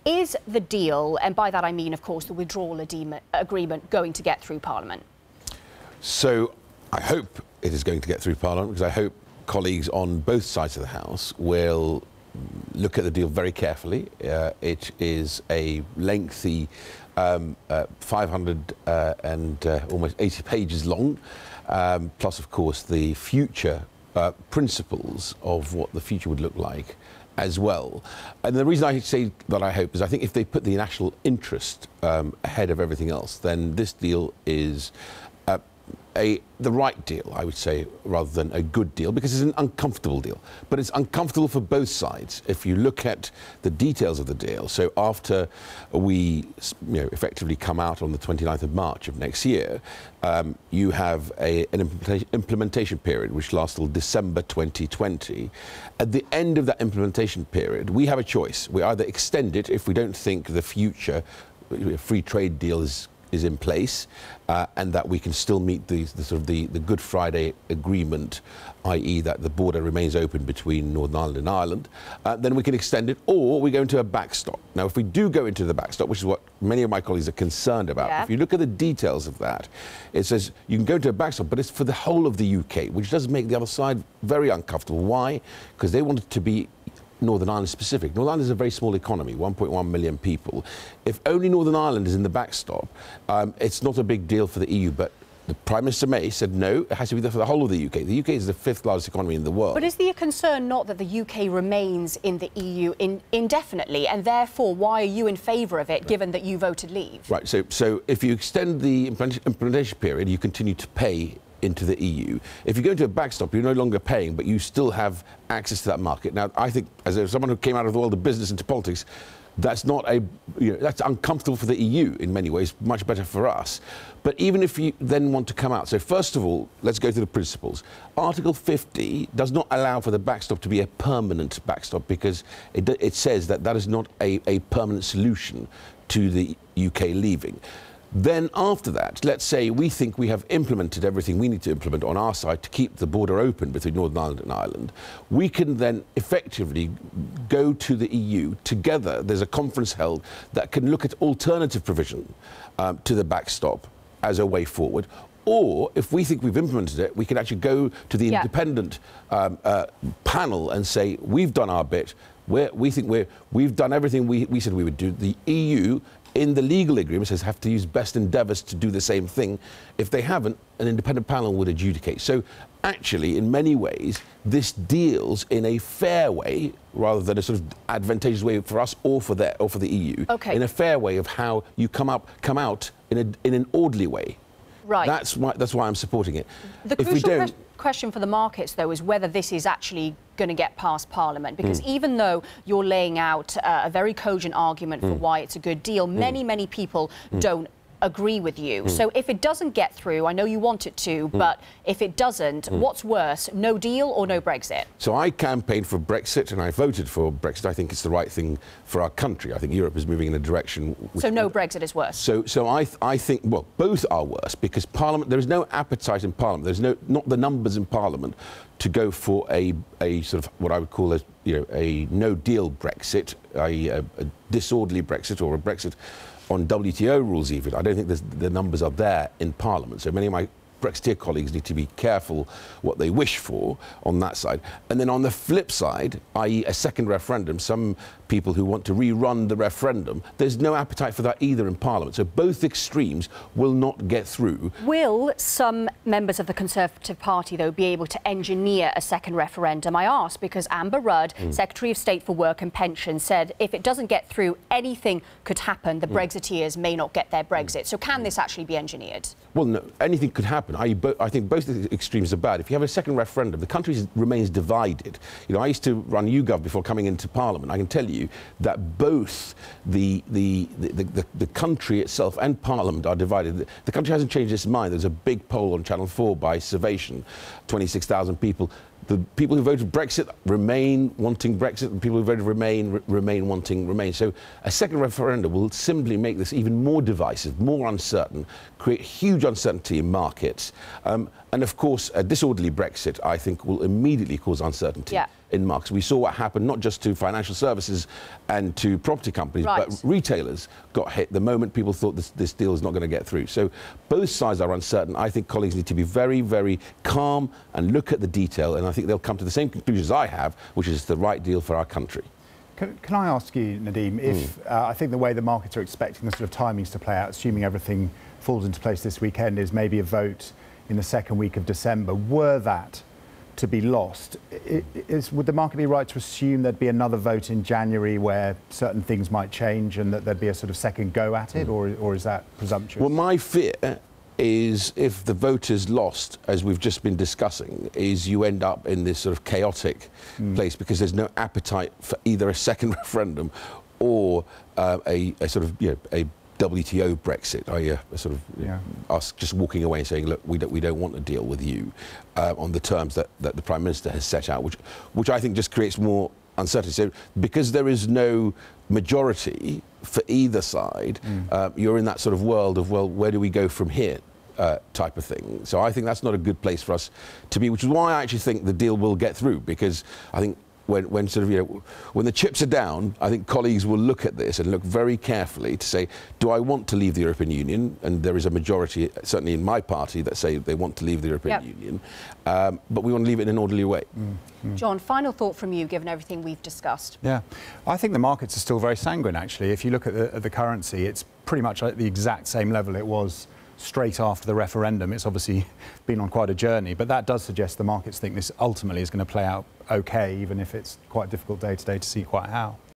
Is the deal, and by that I mean, of course, the withdrawal agreement, going to get through Parliament? So I hope it is going to get through Parliament, because I hope colleagues on both sides of the House will look at the deal very carefully. It is a lengthy 500 and almost 80 pages long, plus, of course, the future principles of what the future would look like as well. And the reason I say that I hope is I think if they put the national interest ahead of everything else, then this deal is the right deal, I would say, rather than a good deal, because it's an uncomfortable deal. But it's uncomfortable for both sides. If you look at the details of the deal, so after we effectively come out on the 29th of March of next year, you have an implementation period which lasts till December 2020. At the end of that implementation period, we have a choice. We either extend it if we don't think the future free trade deal is in place, and that we can still meet the Good Friday Agreement, i.e. that the border remains open between Northern Ireland and Ireland, then we can extend it, or we go into a backstop. Now, if we do go into the backstop, which is what many of my colleagues are concerned about, if you look at the details of that, it says you can go to a backstop, but it's for the whole of the UK, which does make the other side very uncomfortable. Why? Because they want it to be Northern Ireland specific. Northern Ireland is a very small economy, 1.1 million people. If only Northern Ireland is in the backstop, it's not a big deal for the EU, but the Prime Minister May said no, it has to be there for the whole of the UK. The UK is the 5th largest economy in the world. But is the concern not that the UK remains in the EU indefinitely, and therefore why are you in favour of it, given that you voted leave? Right, so if you extend the implementation period, you continue to pay into the EU. If you go into a backstop, you're no longer paying, but you still have access to that market. Now, I think, as someone who came out of the world of business into politics, that's not that's uncomfortable for the EU in many ways, much better for us. But even if you then want to come out, so first of all, let's go through the principles. Article 50 does not allow for the backstop to be a permanent backstop, because it says that that is not a permanent solution to the UK leaving. Then after that, let's say we think we have implemented everything we need to implement on our side to keep the border open between Northern Ireland and Ireland. We can then effectively go to the EU together. There's a conference held that can look at alternative provision to the backstop as a way forward. Or, if we think we've implemented it, we can actually go to the independent panel and say, we've done our bit. We think we've done everything we said we would do. The EU, in the legal agreement, says have to use best endeavours to do the same thing. If they haven't, an independent panel would adjudicate. So, actually, in many ways, this deals in a fair way, rather than a sort of advantageous way for us or for the EU, in a fair way of how you come out in an orderly way. Right. That's why I'm supporting it. The crucial question for the markets, though, is whether this is actually going to get past Parliament, because even though you're laying out a very cogent argument for why it's a good deal, many people don't agree with you. So if it doesn't get through, I know you want it to, but if it doesn't, what's worse, no deal or no Brexit? So I campaigned for Brexit and I voted for Brexit. I think it's the right thing for our country. I think Europe is moving in a direction... So no Brexit is worse? So I think, well, both are worse, because Parliament, there is no appetite in Parliament, there's not the numbers in Parliament to go for a sort of what I would call a no-deal Brexit, a disorderly Brexit, or a Brexit on WTO rules even. I don't think the numbers are there in Parliament. So many of my Brexiteer colleagues need to be careful what they wish for on that side. And then on the flip side, i.e. a second referendum, some people who want to rerun the referendum, there's no appetite for that either in Parliament. So both extremes will not get through. Will some members of the Conservative Party, though, be able to engineer a second referendum? I ask because Amber Rudd, Secretary of State for Work and Pensions, said if it doesn't get through, anything could happen. The Brexiteers may not get their Brexit. So can this actually be engineered? Well, no, anything could happen. I think both extremes are bad. If you have a second referendum, the country remains divided. You know, I used to run YouGov before coming into Parliament. I can tell you that both the country itself and Parliament are divided. The country hasn't changed its mind. There's a big poll on Channel 4 by Survation, 26,000 people. The people who voted Brexit remain wanting Brexit, and people who voted remain wanting Remain. So a second referendum will simply make this even more divisive, more uncertain, create huge uncertainty in markets. And of course, a disorderly Brexit, I think, will immediately cause uncertainty in markets. We saw what happened not just to financial services and to property companies, but retailers got hit the moment people thought this deal is not going to get through. So both sides are uncertain. I think colleagues need to be very, very calm and look at the detail, and I think they'll come to the same conclusions I have, which is the right deal for our country. Can I ask you, Nadhim, if I think the way the markets are expecting the sort of timings to play out, assuming everything falls into place this weekend, is maybe a vote in the second week of December. Were that to be lost, would the market be right to assume there'd be another vote in January where certain things might change and that there'd be a sort of second go at it, or is that presumptuous? Well, my fear is if the vote is lost, as we've just been discussing, is you end up in this sort of chaotic place because there's no appetite for either a second referendum or a sort of, a WTO Brexit, a sort of us just walking away and saying, look, we don't want to deal with you on the terms that the Prime Minister has set out, which I think just creates more uncertainty. So because there is no majority for either side, you're in that sort of world of, well, where do we go from here type of thing. So I think that's not a good place for us to be, which is why I actually think the deal will get through, because I think when sort of, when the chips are down, I think colleagues will look at this and look very carefully to say, do I want to leave the European Union? And there is a majority, certainly in my party, that say they want to leave the European Union. But we want to leave it in an orderly way. John, final thought from you, given everything we've discussed. Yeah, I think the markets are still very sanguine, actually. If you look at the currency, it's pretty much at the exact same level it was straight after the referendum. It's obviously been on quite a journey, but that does suggest the markets think this ultimately is going to play out okay, even if it's quite difficult day to day to see quite how.